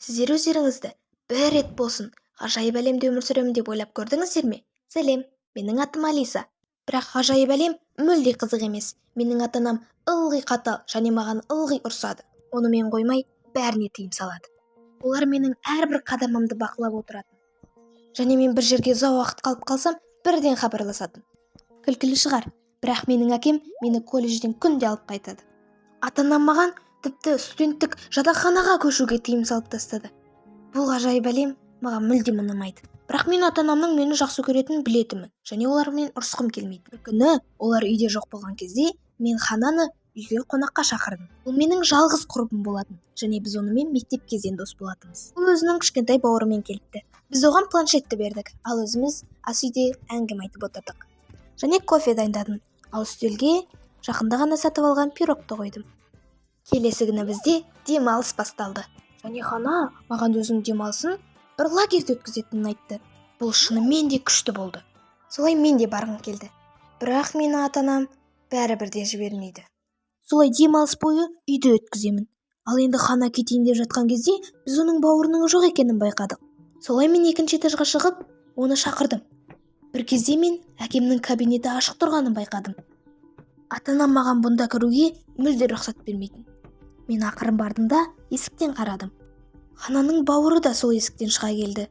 Сіздер өздеріңізді бір рет болсын ғажайып әлемде өмір сүремін деп ойлап көрдіңіздер ме? Сәлем, менің атым Алиса. Бірақ ғажайып әлем мүлде қызық емес. Менің ата-анам ылғи қатал және маған ылғи ұрсады. Онымен қоймай, бәріне тыйым салады. Олар менің әрбір қадамымды бақылап отыратын. Және мен бір жерге ұзақ уақыт қалып қалсам, бірден хабарласатын. Күлкілі шығар, бірақ менің әкем мені колледжден күнде алып қайтады. Ата-анам маған тіпті студенттік жатақханаға көшуге тыйым салып тастады. Бұл ғажайып әлем маған мүлдем ұнамайды. Бірақ мен ата-анамның мені жақсы көретінін білетінмін, және олармен ұрысқым келмейді. Bir күні олар үйде жоқ болған кезде мен Хананы үйге қонаққа шақырдым. Ол менің жалғыз құрбым болатын, және біз онымен мектеп кезден дос болатынбыз. Ол өзінің кішкентай бауырымен келіпті. Біз оған планшетті бердік, ал өзіміз ас үйде әңгіме айтып отырдық. Және кофе дайындадым. Ал үстелге жақында ғана сатып алған пирогты қойдым. Келесі күні бізде демалыс басталды. Және Хана маған өзінің демалысын бір лагерьде өткізетінін айтты. Бұл шынымен де күшті болды. Солай мен де барғым келді. Бірақ мені ата-анам бәрібір де жібермейді. Солай демалыс бойы үйде өткіземін. Ал енді Хана кетейін деп жатқан кезде біз оның бауырының жоқ екенін байқадық. Солай мен екінші этажға шығып, оны шақырдым. Bir кезде мен әкемнің кабинеті ашық тұрғанын байқадым. Ата-анам маған бұнда кіруге мүлде рұқсат бермейтін. Мен ақырын бардым да есіктен қарадым. Хананың бауыры да сол есіктен шыға келді.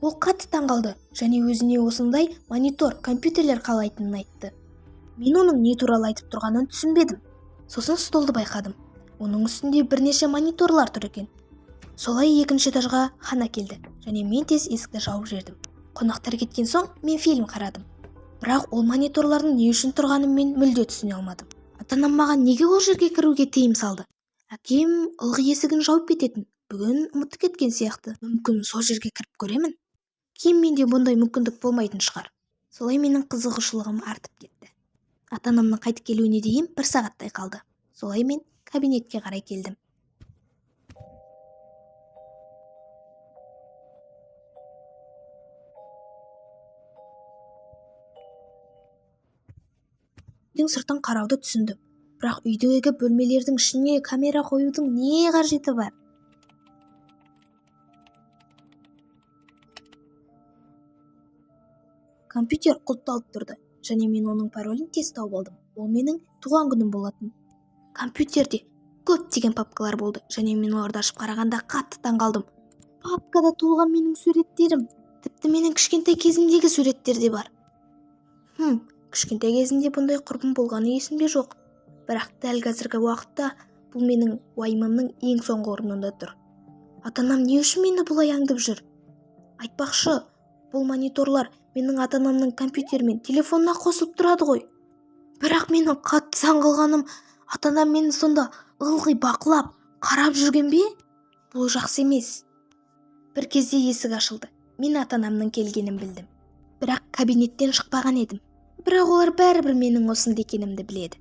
Ол қатты таңғалды және өзіне осындай монитор, компьютерлер қалайтынын айтты. Мен оның не туралы айтып тұрғанын түсінбедім. Сосын столды байқадым. Оның үстінде бірнеше мониторлар тұр екен. Солай екінші этажға Хана келді және мен тез есікті жауып жібердім. Қонақтар кеткен соң мен фильм қарадым. Бірақ ол мониторлардың не үшін тұрғанын мен мүлде түсіне алмадым. Ата-анам маған неге ол жерге кіруге тыйым салды? Әкем ылғи есігін жауып кететін. Бүгін ұмытып кеткен сияқты. Мүмкін сол жерге кіріп көремін. Кейін менде бұндай мүмкіндік болмайтын шығар. Солай менің қызығушылығым артып кетті. Ата-анамның қайтып келуіне дейін 1 сағаттай қалды. Солай мен кабинетке қарай келдім. Үйдің сыртын қарауды түсіндім. Бірақ үйдегі бөлмелердің ішіне камера қоюдың не қажеті бар? Компьютер құлыпталып тұрды, және мен оның паролін тез тауып алдым. Ол менің туған күнім болатын. Компьютерде көптеген папкалар болды, және мен оларды ашып қарағанда қатты таңғалдым. Папкада туылған менің суреттерім, тіпті менің кішкентай кезімдегі суреттер де бар. Кішкентай кезімде бұндай құрбым болғаны есімде жоқ. Бірақ дәл қазіргі уақытта бұл менің уайымымның ең соңғы орнында тұр. Ата-анам не үшін мені бұлай аңдып жүр? Айтпақшы, бұл мониторлар менің ата-анамның компьютермен телефонына қосылып тұрады ғой. Бірақ менің қатты таңғалғаным, ата-анам мені сонда ылғи бақылап, қарап жүрген бе? Бұл жақсы емес. Bir кезде есік ашылды. Мен ата-анамның келгенін білдім. Бірақ кабинеттен шықпаған едім. Бірақ олар бәрібір менің осында екенімді біледі.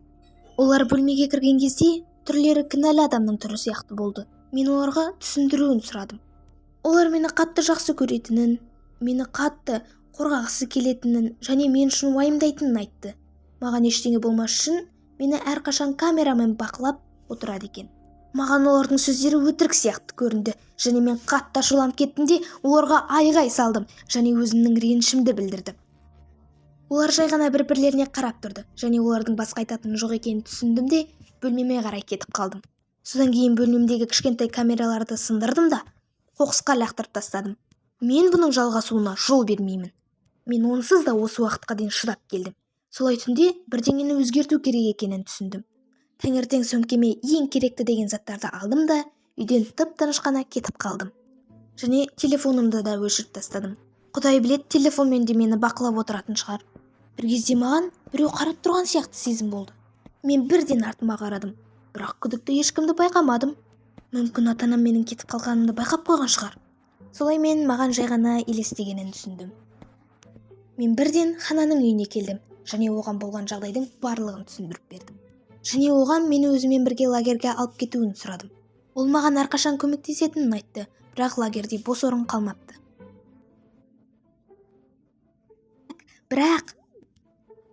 Олар бөлмеге кірген кезде түрлері кінәлі адамның түрі сияқты болды. Мен оларға түсіндіруін сұрадым. Олар мені қатты жақсы көретінін, мені қатты қорғағысы келетінін және мен үшін уайымдайтынын айтты. Маған ештеңе болмас үшін мені әрқашан камерамен бақылап отырады екен. Маған олардың сөздері өтірік сияқты көрінді, және мен қатты ашуланып кеттім де оларға айғай салдым және өзімнің ренішімді білдірдім. Олар жай ғана бір-бірлеріне қарап тұрды, және олардың басқа айтатыны жоқ екенін түсіндім де бөлмеме қарай кетіп қалдым. Содан кейін бөлмемдегі кішкентай камераларды сындырдым да қоқысқа лақтырып тастадым. Мен бұның жалғасуына жол бермеймін. Мен онсыз да осы уақытқа дейін шыдап келдім. Солай түнде бірдеңені өзгерту керек екенін түсіндім. Таңертең сөмкеме ең керекті деген заттарды алдым да үйден тып-тыныш қана кетіп қалдым. Және телефонымды да өшіріп тастадым. Құдай білет, телефонмен де мені бақылап отыратын шығар. Bir кезде маған біреу қарап тұрған сияқты сезім болды. Мен бірден артыма қарадым, бірақ күдікті ешкімді байқамадым. Мүмкін ата-анам менің кетіп қалғанымды байқап қойған шығар. Солай мен маған жай ғана елестегенін түсіндім. Мен бірден Хананың үйіне келдім, және оған болған жағдайдың барлығын түсіндіріп бердім. Және оған мені өзімен бірге лагерге алып кетуін сұрадым. Ол маған әрқашан көмектесетінін айтты, бірақ лагерде бос орын қалмапты. Бірақ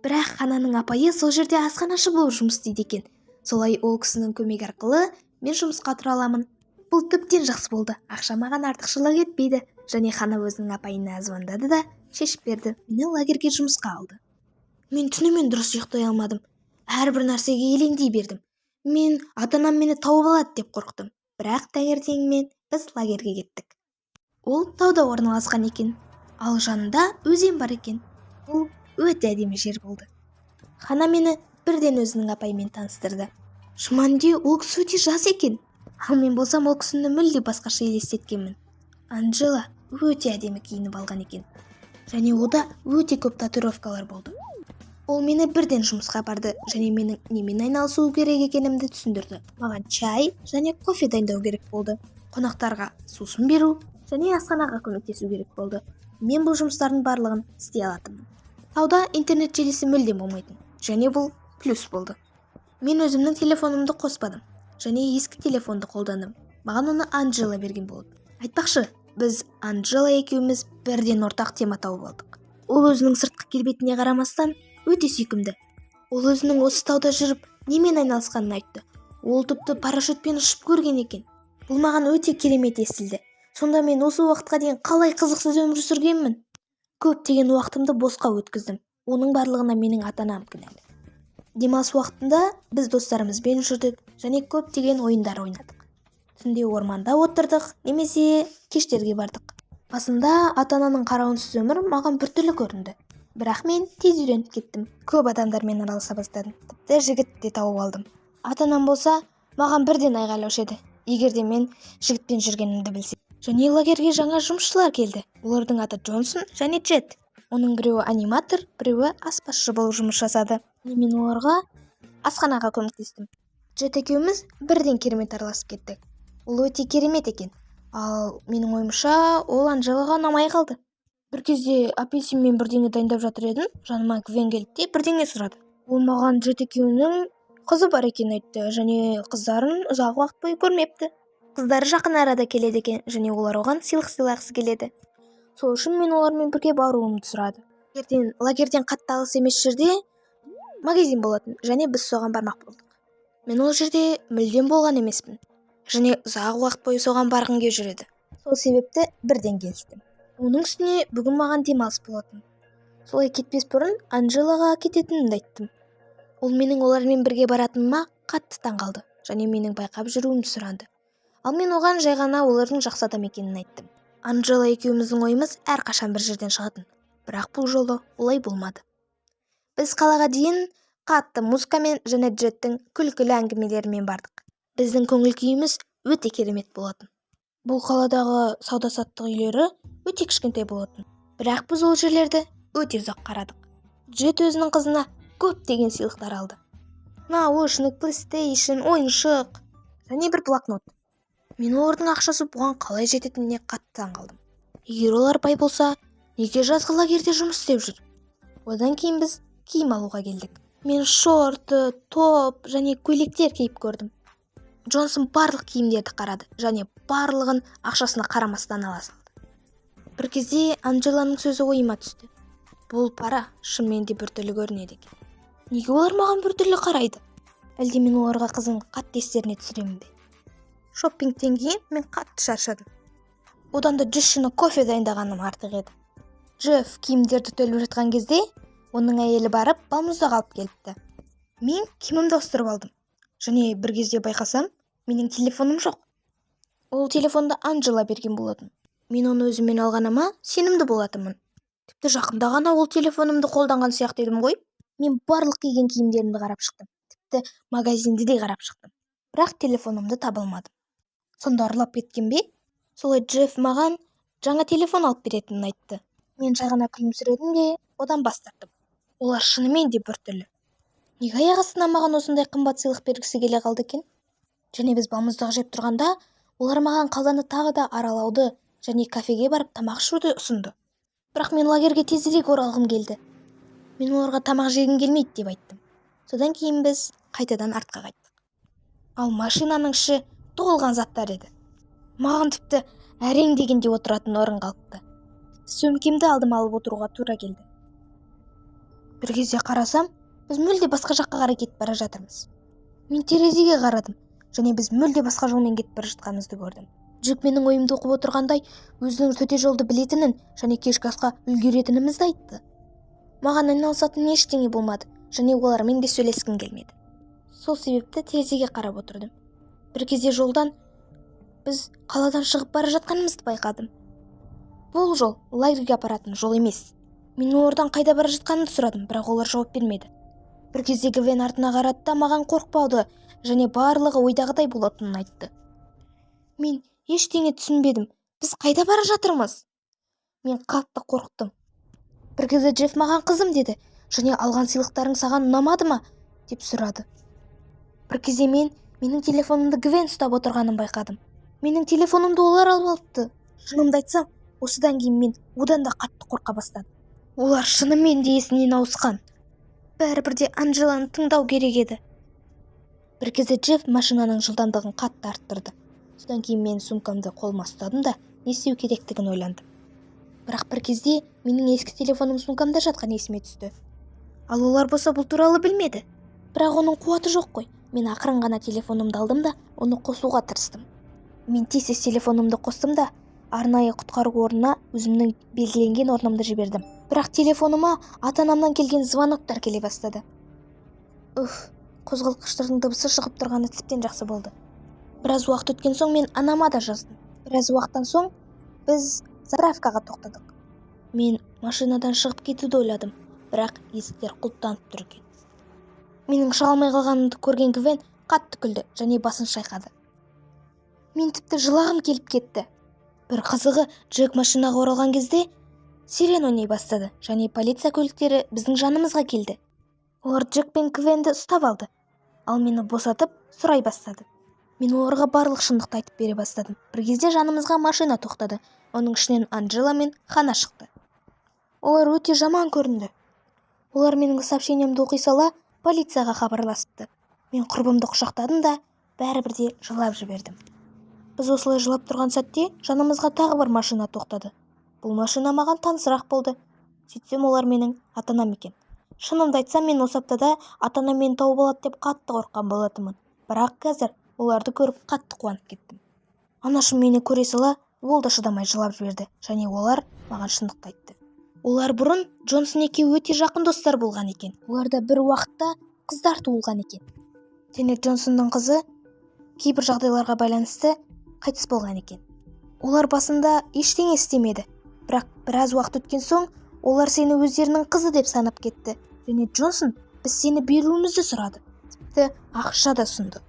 Хананың апайы сол жерде асханашы болып жұмыс істейді екен. Солай ол кісінің көмегі арқылы мен жұмысқа тұра аламын. Бұл тіптен жақсы болды. Ақша маған артықшылық етпейді. Және Хана өзінің апайына звондады да шешіп берді. Мені лагерьге жұмысқа алды. Мен түнімен дұрыс ұйықтай алмадым. Әрбір нәрсеге елеңдей бердім. Мен ата-анам мені тауып алады деп қорықтым. Бірақ таңертеңмен біз лагерьге кеттік. Ол тауда орналасқан екен. Ал жанында өзен бар екен. Бұл өте әдемі жер болды. Хана мені бірден өзінің апайымен таныстырды. Шынымен ол кісі өте жас екен. Ал мен болсам ол кісіні мүлде басқаша елестеткенмін. Анджела өте әдемі киініп алған екен. Және ода өте көп татуировкалар болды. Ол мені бірден жұмысқа барды және менің немен айналысу керек екенімді түсіндірді. Маған чай және кофе дайындау керек болды. Қонақтарға сусын беру және асханаға көмектесу керек болды. Мен бұл жұмыстардың барлығын істей алатынмын. Тауда интернет желісі мүлдем болмайтын. Және бұл плюс болды. Мен өзімнің телефонымды қоспадым. Және ескі телефонды қолдандым. Маған оны Анджела берген болды. Айтпақшы, біз Анджела екеуміз бірден ортақ тема тауып алдық. Ол өзінің сыртқы келбетіне қарамастан өте сүйкімді. Ол өзінің осы тауда жүріп немен айналысқанын айтты. Ол тіпті парашютпен ұшып көрген екен. Бұл маған өте керемет естілді. Сонда мен осы уақытқа дейін қалай қызықсыз өмір сүргенмін? Көптеген уақытымды босқа өткіздім. Оның барлығына менің ата-анам кінәлі. Демалыс уақытында біз достарымызбен жүрдік және көптеген ойындар ойнадық. Түнде орманда отырдық, немесе кештерге бардық. Басында ата-ананың қарауынсыз өмір маған біртүрлі көрінді. Бірақ мен тез үйреніп кеттім. Көп адамдармен араласа бастадым. Тіпті жігіт те тауып алдым. Ата-анам болса, маған бірден айғайлаушы еді. Егер де мен жігітпен жүргенімді білсе. Және лагерьге жаңа жұмысшылар келді. Олардың аты Джонсон және Джет. Оның біреуі аниматор, біреуі аспазшы болып жұмыс жасады. Мен оларға асханаға көмектестім. Джет екеуміз бірден керемет араласып кеттік. Ол өте керемет екен. Ал менің ойымша, ол Анджелаға ұнамай қалды. Бір кезде апельсинмен бірдеңе дайындап жатыр едім, жаныма Гвен келді де бірдеңе сұрады. Ол маған Джет екеуінің қызы бар екенін айтты және қыздарын ұзақ уақыт бойы көрмепті. Қыздары жақын арада келеді екен және олар оған сыйлық сыйлағысы келеді. Сол үшін мен олармен бірге баруымды сұрады. Лагерьден қатты алыс емес жерде магазин болатын және біз соған бармақ болдық. Мен ол жерде мүлдем болған емеспін және ұзақ уақыт бойы соған барғым келіп жүреді. Сол себепті бірден келістім. Оның үстіне бүгін маған демалыс болатын. Солай кетпес бұрын Анджелаға кететінімді айттым. Ол менің олармен бірге баратыныма қатты таңғалды және менің байқап жүруімді сұрады. Ал мен оған жай ғана олардың жақсы адам екенін айттым. Анджела екеуміздің ойымыз әрқашан бір жерден шығатын. Бірақ бұл жолы олай болмады. Біз қалаға дейін қатты музыкамен және Джеттің күлкілі әңгімелерімен бардық. Біздің көңіл күйіміз өте керемет болатын. Бұл қаладағы сауда-саттық үйлері өте кішкентай болатын. Бірақ біз ол жерлерді өте ұзақ қарадық. Джет өзінің қызына көптеген сыйлықтар алды. Наушник, PlayStation, ойыншық және бір блокнот. Мен олардың ақшасы бұған қалай жететініне қатты таңғалдым. Егер олар бай болса, неге жазғы лагерьде жұмыс істеп жүр? Одан кейін біз киім алуға келдік. Мен шорты, топ және көйлектер киіп көрдім. Джонсон барлық киімдерді қарады және барлығын ақшасына қарамастан ала салды. Бір кезде Анджеланың сөзі ойыма түсті. Бұл пара шынымен де біртүрлі көрінеді екен. Неге олар маған біртүрлі қарайды? Әлде мен оларға қызын қатты естеріне түсіремін бе? Шоппингтен кейін мен қатты шаршадым. Одан да 100 шыны кофе дайындағаным артық еді. Джефф киімдерді төліп жатқан кезде оның әйелі барып балмұздақ алып келіпті. Мен киімімді ауыстырып алдым. Және бір кезде байқасам, менің телефоным жоқ. Ол телефонды Анджела берген болатын. Мен оны өзіммен алғаныма сенімді болатынмын. Тіпті жақында ғана ол телефонымды қолданған сияқты едім ғой. Мен барлық киген киімдерімді қарап шықтым. Тіпті магазинді де қарап шықтым. Бірақ телефонымды табылмадым. Сонда ұрлап кеткен бе? Солай Джефф маған жаңа телефон алып беретінін айтты. Мен жай ғана күлімсіредім де одан бас тарттым. Олар шынымен де біртүрлі. Неге аяқ астынан маған осындай қымбат сыйлық бергісі келе қалды екен? Және біз балмұздақ жеп тұрғанда, олар маған қаланы тағы да аралауды және кафеге барып тамақ ішуді ұсынды. Бірақ мен лагерьге тезірек оралғым келді. Мен оларға тамақ жегім келмейді деп айттым. Содан кейін біз қайтадан артқа қайттық. Ал машинаның іші толған заттар еді. Маған тіпті әрең дегенде отыратын орын қалыпты. Сөмкемді алдым алып отыруға тура келді. Бір кезде қарасам, біз мүлде басқа жаққа қарай кетіп бара жатырмыз. Мен терезеге қарадым және біз мүлде басқа жолмен кетіп бара жатқанымызды көрдім. Джек менің ойымды оқып отырғандай өзінің төте жолды білетінін және кешкі асқа үлгеретінімізді айтты. Маған айналысатын ештеңе болмады және олармен де сөйлескім келмеді. Сол себепті терезеге қарап отырдым. Бір кезде жолдан біз қаладан шығып бара жатқанымызды байқадым. Бұл жол лагерьге апаратын жол емес. Мен олардан қайда бара жатқанымды сұрадым, бірақ олар жауап бермеді. Бір кезде Гвен артына қарады да маған қорықпауды және барлығы ойдағыдай болатынын айтты. Мен ештеңе түсінбедім. Біз қайда бара жатырмыз? Мен қатты қорықтым. Бір кезде Джефф маған қызым деді және алған сыйлықтарың саған ұнамады ма деп сұрады. Бір кезде менің телефонымды Гвен ұстап отырғанын байқадым. Менің телефонымды олар алып алыпты. Шынымды айтсам, осыдан кейін мен одан да қатты қорқа бастадым. Олар шынымен де есінен ауысқан. Бәрібір де Анджеланы тыңдау керек еді. Бір кезде Джефф машинаның жылдамдығын қатты арттырды. Содан кейін мен сумкамды қолыма ұстадым да не істеу керектігін ойландым. Бірақ бір кезде менің ескі телефоным сумкамда жатқан есіме түсті. Ал олар болса бұл туралы білмеді. Бірақ оның қуаты жоқ қой. Мен ақырын ғана телефонымды алдым да оны қосуға тырыстым. Мен тез телефонымды қостым да арнайы құтқару орнына өзімнің белгіленген орнымды жібердім. Бірақ телефоныма ата-анамнан келген звоноктар келе бастады. Қозғалтқыштардың дыбысы шығып тұрғаны тіптен жақсы болды. Біраз уақыт өткен соң мен анама да жаздым. Біраз уақыттан соң біз заправкаға тоқтадық. Мен машинадан шығып кетуді ойладым, бірақ есіктер құлыптанып тұр екен. Менің шыға алмай қалғанымды көрген Гвен қатты күлді және басын шайқады. Мен тіпті жылағым келіп кетті. Бір қызығы, Джек машинаға оралған кезде сирена ойнай бастады және полиция көліктері біздің жанымызға келді. Олар Джек пен Гвенді ұстап алды, ал мені босатып сұрай бастады. Мен оларға барлық шындықты айтып бере бастадым. Бір кезде жанымызға машина тоқтады. Оның ішінен Анджела мен Хана шықты. Олар өте жаман көрінді. Олар менің сообщениемді оқи сала полицияға хабарласыпты. Мен құрбымды құшақтадым да бәрібір де жылап жібердім. Біз осылай жылап тұрған сәтте жанымызға тағы бір машина тоқтады. Бұл машина маған танысырақ болды. Сөйтсем олар менің ата-анам екен. Шынымды айтсам, мен осы аптада ата-анам мені тауып алады деп қатты қорыққан болатынмын. Бірақ қазір оларды көріп қатты қуанып кеттім. Анашым мені көре сала ол да шыдамай жылап жіберді және олар маған шындықты айтты. Олар бұрын Джонсон екеуі өте жақын достар болған екен. Оларда бір уақытта қыздар туылған екен. Және Джонсонның қызы кейбір жағдайларға байланысты қайтыс болған екен. Олар басында ештеңе істемеді. Бірақ біраз уақыт өткен соң олар сені өздерінің қызы деп санап кетті. Және Джонсон біз сені беруімізді сұрады. Тіпті ақша да ұсынды.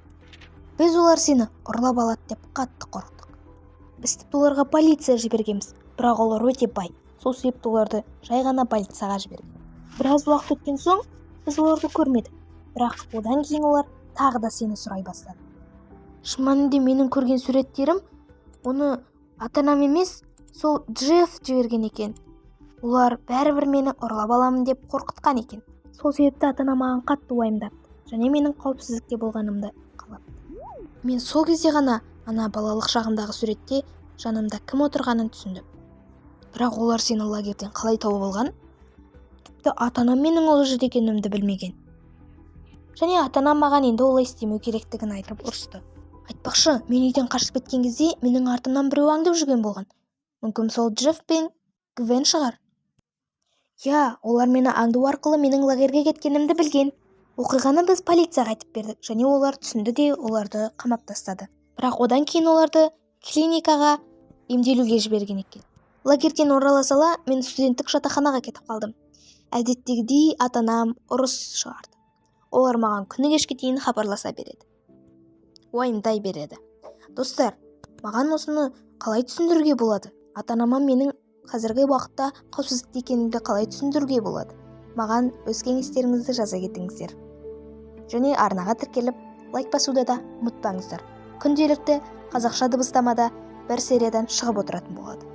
Біз олар сені ұрлап алады деп қатты қорықтық. Біз тіпті оларға полиция жібергенбіз, бірақ олар өте бай. Сол себепті оларды жай ғана полицияға жіберген. Біраз уақыт өткен соң біз оларды көрмедік. Бірақ одан кейін олар тағы да сені сұрай бастады. Шын мәнінде менің көрген суреттерім оны ата-анам емес, сол Джефф жіберген екен. Олар бәрібір мені ұрлап аламын деп қорқытқан екен. Сол себепті ата-анам маған қатты уайымдапты және менің қауіпсіздікте болғанымды қалапты. Мен сол кезде ғана ана балалық шағымдағы суретте жанымда кім отырғанын түсіндім. Бірақ олар сені лагерден қалай тауып алған? Тіпті ата-анам менің ол жерде екенімді білмеген. Және ата-анам маған енді олай істемеу керектігін айтып ұрысты. Айтпақшы, мен үйден қашып кеткен кезде менің артымнан біреу аңдып жүрген болған. Мүмкін сол Джефф пен Гвен шығар. Олар мені аңдау арқылы менің лагерге кеткенімді білген. Оқиғаны біз полицияға айтып бердік және олар түсінді де оларды қамап тастады. Бірақ одан кейін оларды клиникаға емделуге жіберген екен. Лагерден орала сала мен студенттік жатақханаға кетіп қалдым. Әдеттегідей ата-анам ұрыс шығарды. Олар маған күні кешке дейін хабарласа береді. Уайымдай береді. Достар, маған осыны қалай түсіндіруге болады? Ата-анама менің қазіргі уақытта қауіпсіздікте екенімді қалай түсіндіруге болады? Маған өз кеңестеріңізді жаза кетіңіздер. Және арнаға тіркеліп, лайк басуды да ұмытпаңыздар. Күнделікті қазақша дыбыстамада бір сериядан шығып отыратын болады.